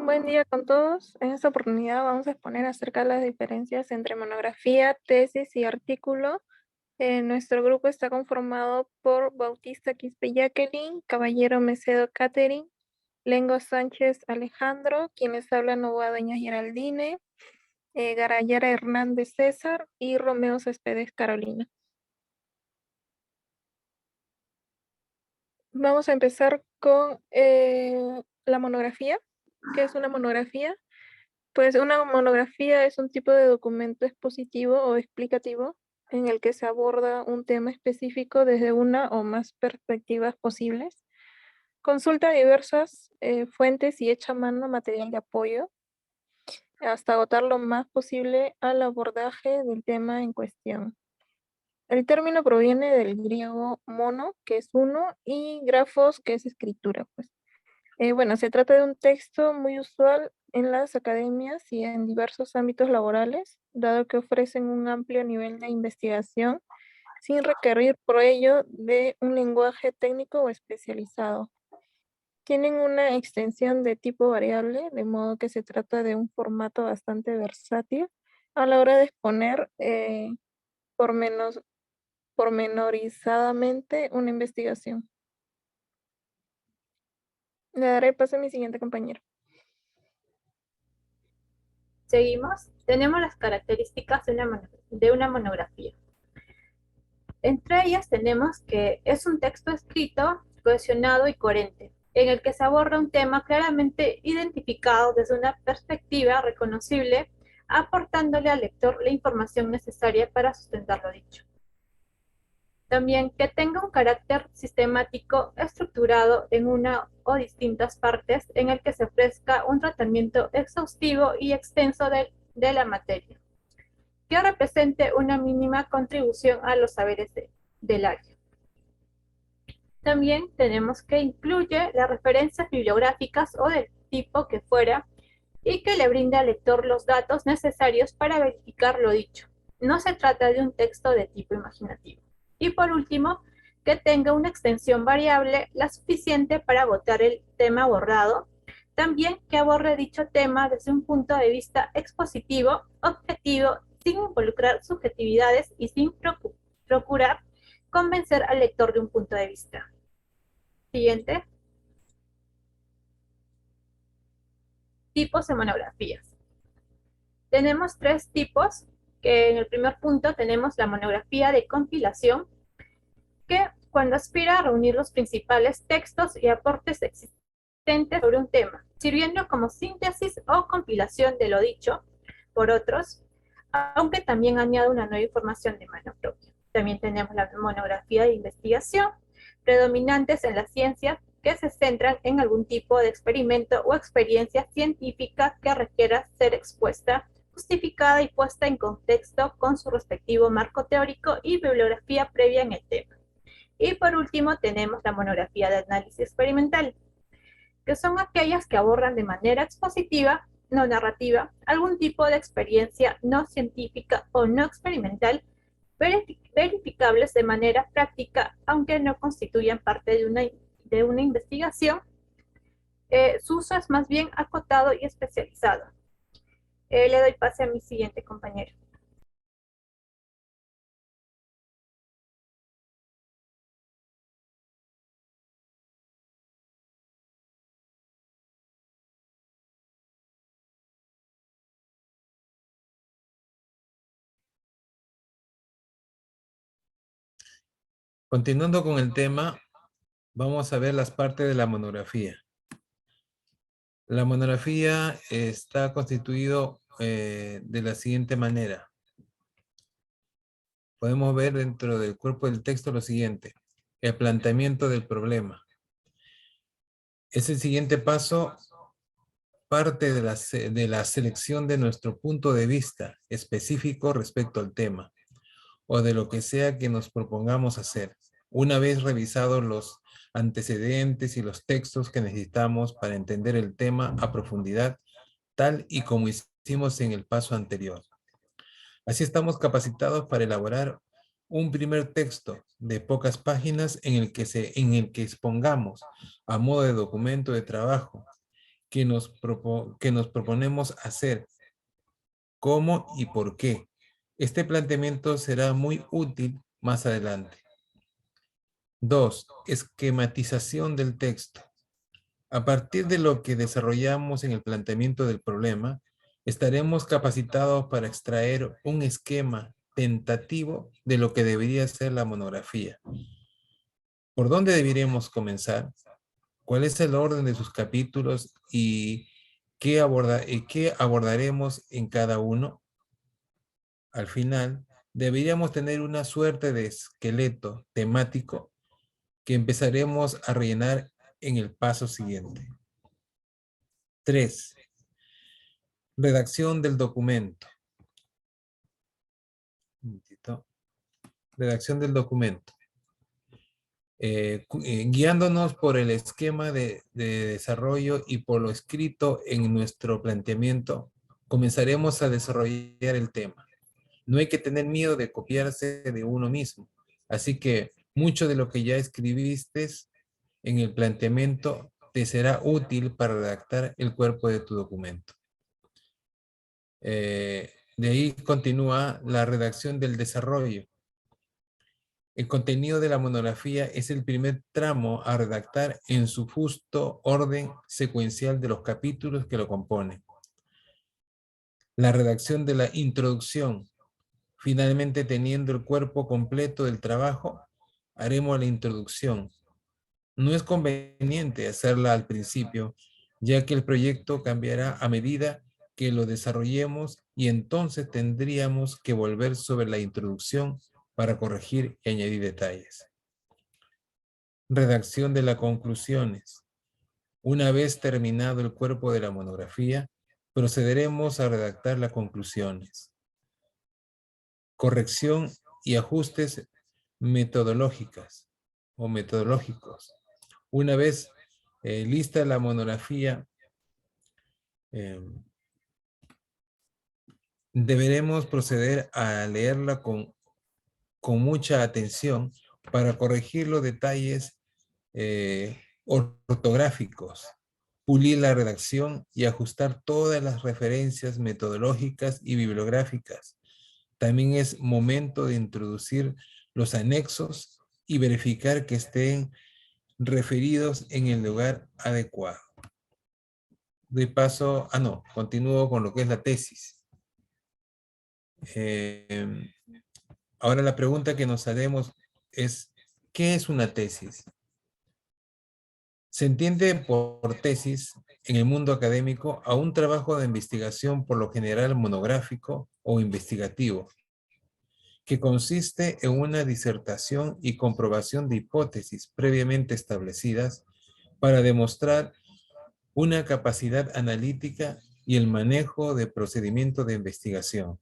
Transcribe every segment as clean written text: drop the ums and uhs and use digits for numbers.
Buen día con todos. En esta oportunidad vamos a exponer acerca de las diferencias entre monografía, tesis y artículo. Nuestro grupo está conformado por Bautista Quispe Jacqueline, Caballero Mecedo Catherine, Lengo Sánchez Alejandro, quienes hablan Novoa Doña Geraldine, Garayara Hernández César y Romeo Céspedes Carolina. Vamos a empezar con la monografía. ¿Qué es una monografía? Pues una monografía es un tipo de documento expositivo o explicativo en el que se aborda un tema específico desde una o más perspectivas posibles. Consulta diversas fuentes y echa mano material de apoyo hasta agotar lo más posible al abordaje del tema en cuestión. El término proviene del griego mono, que es uno, y grafos, que es escritura, pues. Bueno, se trata de un texto muy usual en las academias y en diversos ámbitos laborales, dado que ofrecen un amplio nivel de investigación sin requerir por ello de un lenguaje técnico o especializado. Tienen una extensión de tipo variable, de modo que se trata de un formato bastante versátil a la hora de exponer pormenorizadamente una investigación. Le daré paso a mi siguiente compañero. Seguimos. Tenemos las características de una monografía. Entre ellas tenemos que es un texto escrito, cohesionado y coherente, en el que se aborda un tema claramente identificado desde una perspectiva reconocible, aportándole al lector la información necesaria para sustentar lo dicho. También que tenga un carácter sistemático estructurado en una o distintas partes en el que se ofrezca un tratamiento exhaustivo y extenso de la materia, que represente una mínima contribución a los saberes del área. También tenemos que incluye las referencias bibliográficas o del tipo que fuera y que le brinde al lector los datos necesarios para verificar lo dicho. No se trata de un texto de tipo imaginativo. Y por último, que tenga una extensión variable la suficiente para agotar el tema abordado. También que aborde dicho tema desde un punto de vista expositivo, objetivo, sin involucrar subjetividades y sin procurar convencer al lector de un punto de vista. Siguiente. Tipos de monografías. Tenemos tres tipos, que en el primer punto tenemos la monografía de compilación, que cuando aspira a reunir los principales textos y aportes existentes sobre un tema, sirviendo como síntesis o compilación de lo dicho por otros, aunque también añade una nueva información de mano propia. También tenemos la monografía de investigación, predominantes en las ciencias, que se centran en algún tipo de experimento o experiencia científica que requiera ser expuesta, justificada y puesta en contexto con su respectivo marco teórico y bibliografía previa en el tema. Y por último tenemos la monografía de análisis experimental, que son aquellas que abordan de manera expositiva, no narrativa, algún tipo de experiencia no científica o no experimental, verificables de manera práctica, aunque no constituyan parte de una investigación. Su uso es más bien acotado y especializado. Le doy pase a mi siguiente compañero. Continuando con el tema, vamos a ver las partes de la monografía. La monografía está constituido de la siguiente manera. Podemos ver dentro del cuerpo del texto lo siguiente: el planteamiento del problema. Es el siguiente paso, parte de la selección de nuestro punto de vista específico respecto al tema, o de lo que sea que nos propongamos hacer, una vez revisados los antecedentes y los textos que necesitamos para entender el tema a profundidad, tal y como hicimos en el paso anterior. Así estamos capacitados para elaborar un primer texto de pocas páginas en el que expongamos, a modo de documento de trabajo, que nos proponemos hacer, cómo y por qué. Este planteamiento será muy útil más adelante. 2. Esquematización del texto. A partir de lo que desarrollamos en el planteamiento del problema, estaremos capacitados para extraer un esquema tentativo de lo que debería ser la monografía. ¿Por dónde deberíamos comenzar? ¿Cuál es el orden de sus capítulos y qué abordaremos en cada uno? Al final, deberíamos tener una suerte de esqueleto temático que empezaremos a rellenar en el paso siguiente. 3. Redacción del documento. Un momentito. Redacción del documento. Guiándonos por el esquema de desarrollo y por lo escrito en nuestro planteamiento, comenzaremos a desarrollar el tema. No hay que tener miedo de copiarse de uno mismo. Así que mucho de lo que ya escribiste en el planteamiento te será útil para redactar el cuerpo de tu documento. De ahí continúa la redacción del desarrollo. El contenido de la monografía es el primer tramo a redactar en su justo orden secuencial de los capítulos que lo componen. La redacción de la introducción. Finalmente, teniendo el cuerpo completo del trabajo, haremos la introducción. No es conveniente hacerla al principio, ya que el proyecto cambiará a medida que lo desarrollemos y entonces tendríamos que volver sobre la introducción para corregir y añadir detalles. Redacción de las conclusiones. Una vez terminado el cuerpo de la monografía, procederemos a redactar las conclusiones. Corrección y ajustes metodológicos. Una vez lista la monografía, deberemos proceder a leerla con mucha atención para corregir los detalles ortográficos, pulir la redacción y ajustar todas las referencias metodológicas y bibliográficas. También es momento de introducir los anexos y verificar que estén referidos en el lugar adecuado. Doy paso, continúo con lo que es la tesis. Ahora la pregunta que nos haremos es, ¿qué es una tesis? Se entiende por tesis en el mundo académico a un trabajo de investigación por lo general monográfico o investigativo, que consiste en una disertación y comprobación de hipótesis previamente establecidas para demostrar una capacidad analítica y el manejo de procedimientos de investigación.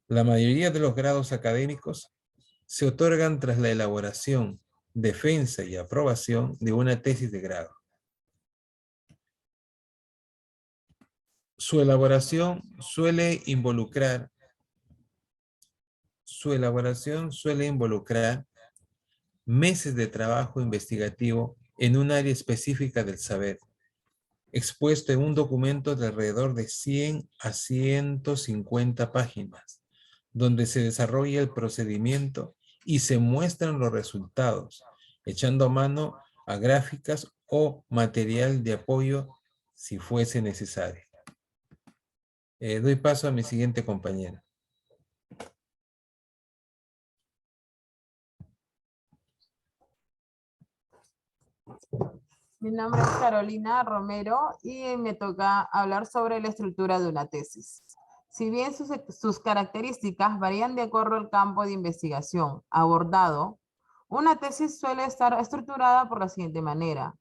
La mayoría de los grados académicos se otorgan tras la elaboración, defensa y aprobación de una tesis de grado. Su elaboración suele involucrar meses de trabajo investigativo en un área específica del saber, expuesto en un documento de alrededor de 100 a 150 páginas, donde se desarrolla el procedimiento y se muestran los resultados, echando mano a gráficas o material de apoyo si fuese necesario. Doy paso a mi siguiente compañera. Mi nombre es Carolina Romero y me toca hablar sobre la estructura de una tesis. Si bien sus características varían de acuerdo al campo de investigación abordado, una tesis suele estar estructurada por la siguiente manera.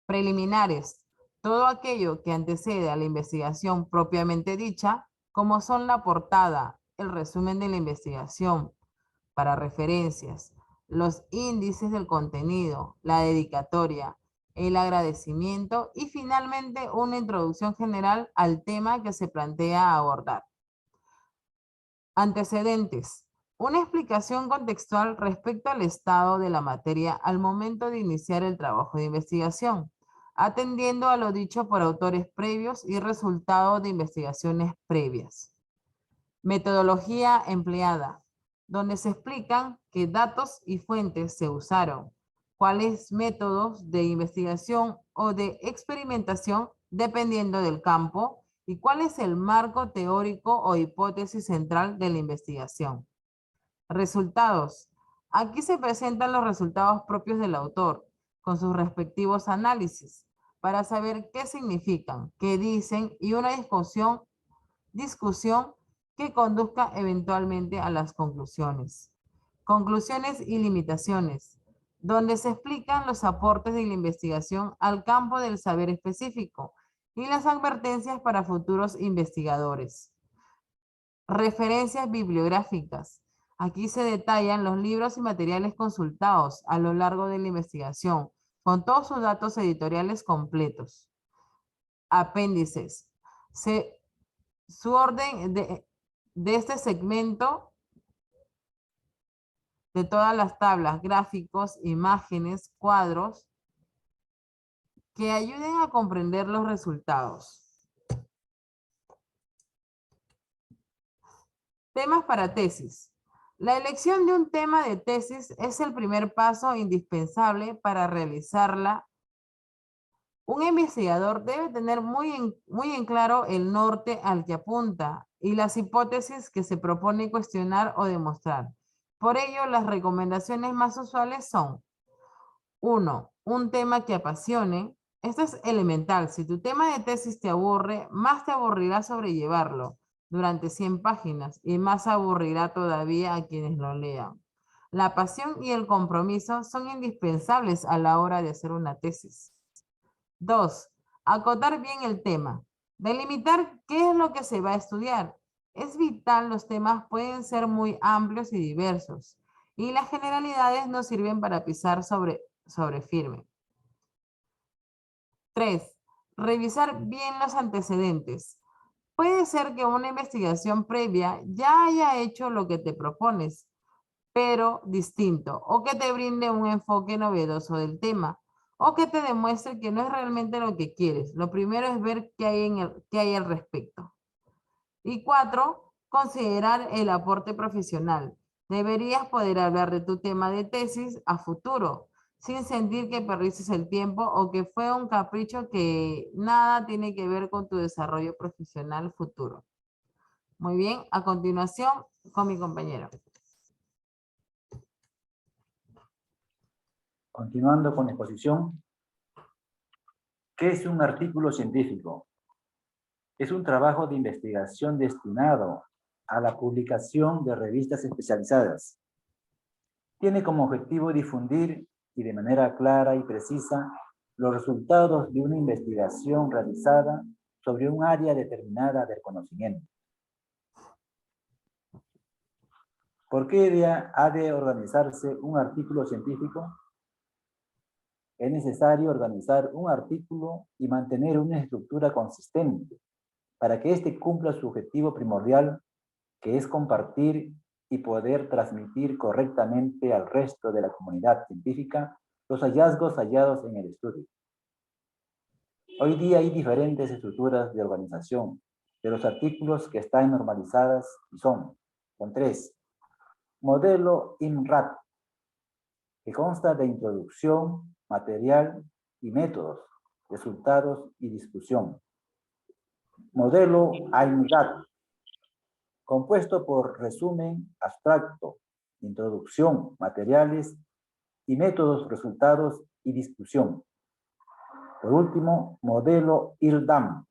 Preliminares, todo aquello que antecede a la investigación propiamente dicha, como son la portada, el resumen de la investigación, para referencias, los índices del contenido, la dedicatoria, el agradecimiento y finalmente una introducción general al tema que se plantea abordar. Antecedentes. Una explicación contextual respecto al estado de la materia al momento de iniciar el trabajo de investigación. atendiendo a lo dicho por autores previos y resultados de investigaciones previas. Metodología empleada, donde se explican qué datos y fuentes se usaron, cuáles métodos de investigación o de experimentación dependiendo del campo y cuál es el marco teórico o hipótesis central de la investigación. Resultados. Aquí se presentan los resultados propios del autor, con sus respectivos análisis, para saber qué significan, qué dicen y una discusión que conduzca eventualmente a las conclusiones. Conclusiones y limitaciones, donde se explican los aportes de la investigación al campo del saber específico y las advertencias para futuros investigadores. Referencias bibliográficas. Aquí se detallan los libros y materiales consultados a lo largo de la investigación, con todos sus datos editoriales completos. Apéndices. Su orden de este segmento, de todas las tablas, gráficos, imágenes, cuadros, que ayuden a comprender los resultados. Temas para tesis. La elección de un tema de tesis es el primer paso indispensable para realizarla. Un investigador debe tener muy en claro el norte al que apunta y las hipótesis que se propone cuestionar o demostrar. Por ello, las recomendaciones más usuales son: 1. Un tema que apasione. Esto es elemental. Si tu tema de tesis te aburre, más te aburrirá sobrellevarlo durante 100 páginas y más aburrirá todavía a quienes lo lean. La pasión y el compromiso son indispensables a la hora de hacer una tesis. 2. Acotar bien el tema. Delimitar qué es lo que se va a estudiar. Es vital, los temas pueden ser muy amplios y diversos, y las generalidades no sirven para pisar sobre firme. 3. Revisar bien los antecedentes. Puede ser que una investigación previa ya haya hecho lo que te propones, pero distinto, o que te brinde un enfoque novedoso del tema, o que te demuestre que no es realmente lo que quieres. Lo primero es ver qué hay al respecto. Y 4, considerar el aporte profesional. Deberías poder hablar de tu tema de tesis a futuro, sin sentir que perdiste el tiempo o que fue un capricho que nada tiene que ver con tu desarrollo profesional futuro. Muy bien, a continuación con mi compañero. Continuando con la exposición, ¿qué es un artículo científico? Es un trabajo de investigación destinado a la publicación de revistas especializadas. Tiene como objetivo difundir y de manera clara y precisa los resultados de una investigación realizada sobre un área determinada del conocimiento. ¿Por qué ha de organizarse un artículo científico? Es necesario organizar un artículo y mantener una estructura consistente para que éste cumpla su objetivo primordial, que es compartir y poder transmitir correctamente al resto de la comunidad científica los hallazgos hallados en el estudio. Hoy día hay diferentes estructuras de organización de los artículos que están normalizadas y son 3. Modelo INRAT, que consta de introducción, material y métodos, resultados y discusión. Modelo AIMRAT, compuesto por resumen abstracto, introducción, materiales y métodos, resultados y discusión. Por último, modelo IRDAM,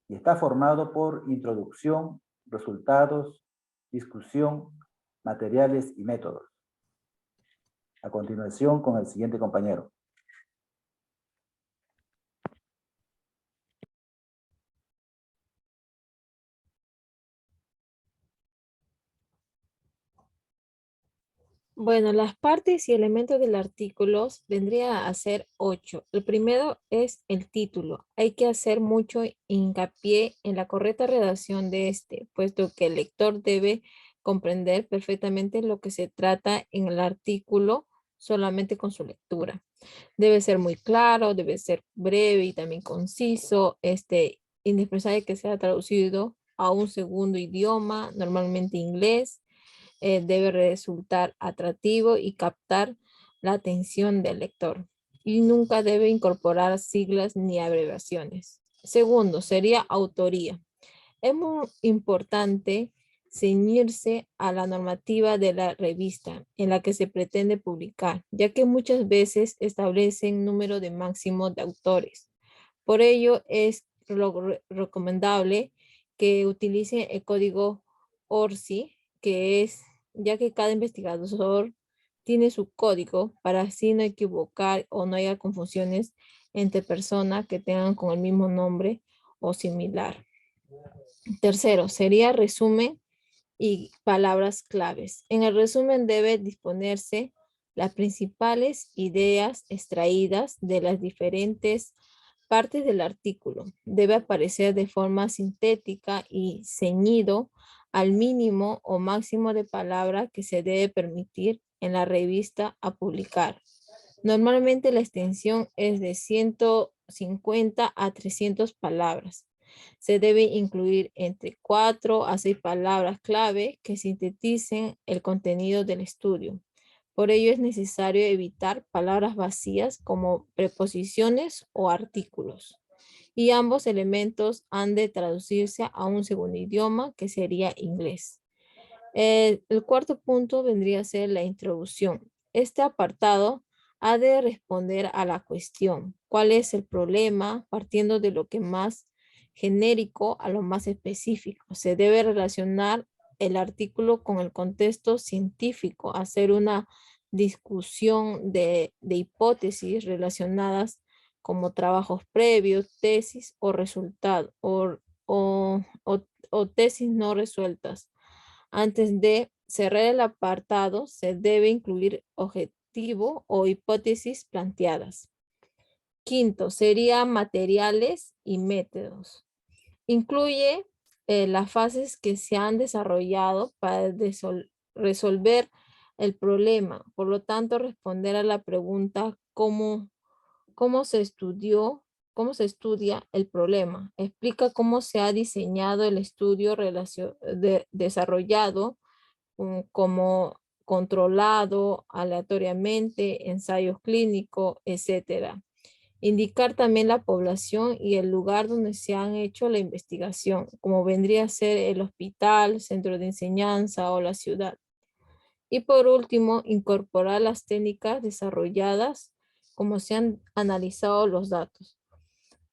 y está formado por introducción, resultados, discusión, materiales y métodos. A continuación, con el siguiente compañero. Bueno, las partes y elementos del artículo vendría a ser 8. El primero es el título. Hay que hacer mucho hincapié en la correcta redacción de este, puesto que el lector debe comprender perfectamente lo que se trata en el artículo, solamente con su lectura. Debe ser muy claro, debe ser breve y también conciso, indispensable que sea traducido a un segundo idioma, normalmente inglés, debe resultar atractivo y captar la atención del lector. Y nunca debe incorporar siglas ni abreviaciones. Segundo, sería autoría. Es muy importante ceñirse a la normativa de la revista en la que se pretende publicar, ya que muchas veces establecen número de máximo de autores. Por ello, es recomendable que utilice el código ORCI, que es, ya que cada investigador tiene su código para así no equivocar o no haya confusiones entre personas que tengan con el mismo nombre o similar. Tercero, sería resumen y palabras claves. En el resumen debe disponerse las principales ideas extraídas de las diferentes partes del artículo. Debe aparecer de forma sintética y ceñido al mínimo o máximo de palabras que se debe permitir en la revista a publicar. Normalmente la extensión es de 150 a 300 palabras. Se debe incluir entre 4 a 6 palabras clave que sinteticen el contenido del estudio. Por ello es necesario evitar palabras vacías como preposiciones o artículos. Y ambos elementos han de traducirse a un segundo idioma que sería inglés. El cuarto punto vendría a ser la introducción. Este apartado ha de responder a la cuestión. ¿Cuál es el problema? Partiendo de lo que más genérico a lo más específico. Se debe relacionar el artículo con el contexto científico, hacer una discusión de hipótesis relacionadas como trabajos previos, tesis o resultados o tesis no resueltas. Antes de cerrar el apartado, se debe incluir objetivo o hipótesis planteadas. Quinto, sería materiales y métodos. Incluye las fases que se han desarrollado para resolver el problema. Por lo tanto, responder a la pregunta cómo se estudia el problema. Explica cómo se ha diseñado el estudio desarrollado como controlado aleatoriamente, ensayos clínicos, etc. Indicar también la población y el lugar donde se han hecho la investigación, como vendría a ser el hospital, centro de enseñanza o la ciudad. Y por último, incorporar las técnicas desarrolladas, como se han analizado los datos.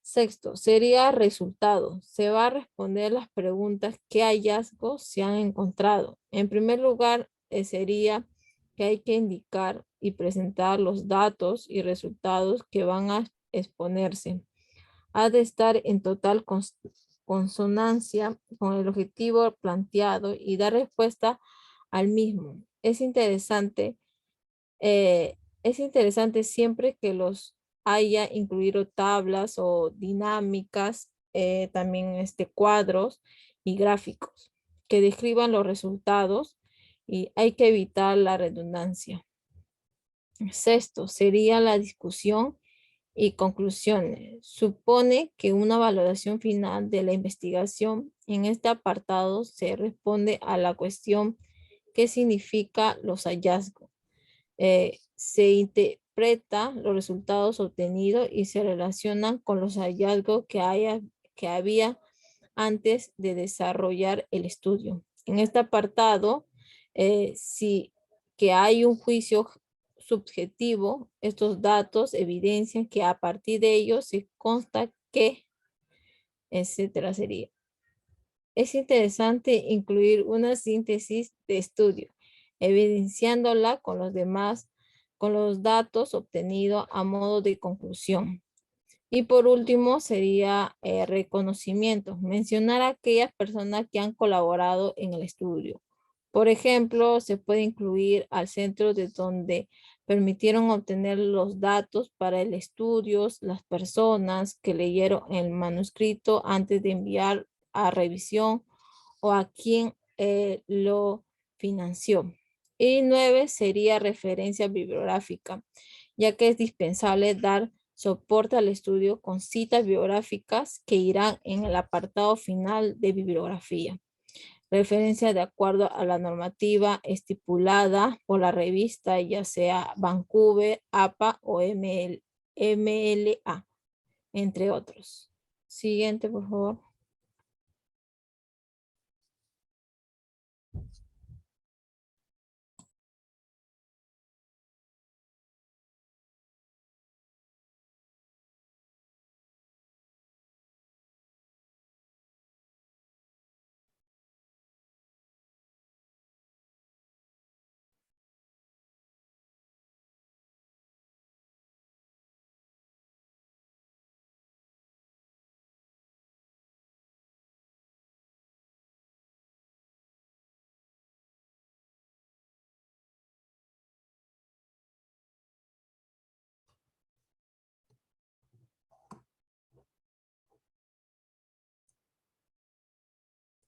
Sexto, sería resultado. Se va a responder las preguntas qué hallazgos se han encontrado. En primer lugar, sería que hay que indicar y presentar los datos y resultados que van a exponerse. Ha de estar en total consonancia con el objetivo planteado y dar respuesta al mismo. Es interesante siempre que los haya incluido tablas o dinámicas, también cuadros y gráficos que describan los resultados y hay que evitar la redundancia. Sexto, sería la discusión y conclusiones. Supone que una valoración final de la investigación en este apartado se responde a la cuestión ¿qué significa los hallazgos? Se interpreta los resultados obtenidos y se relacionan con los hallazgos que había antes de desarrollar el estudio. En este apartado, si que hay un juicio subjetivo, estos datos evidencian que a partir de ellos se consta que, etcétera, sería. Es interesante incluir una síntesis de estudio, evidenciándola con los datos obtenidos a modo de conclusión. Y por último sería reconocimiento, mencionar a aquellas personas que han colaborado en el estudio. Por ejemplo, se puede incluir al centro de donde permitieron obtener los datos para el estudio, las personas que leyeron el manuscrito antes de enviar a revisión o a quien lo financió. Y 9 sería referencia bibliográfica, ya que es dispensable dar soporte al estudio con citas bibliográficas que irán en el apartado final de bibliografía. Referencia de acuerdo a la normativa estipulada por la revista, ya sea Vancouver, APA o MLA, entre otros. Siguiente, por favor.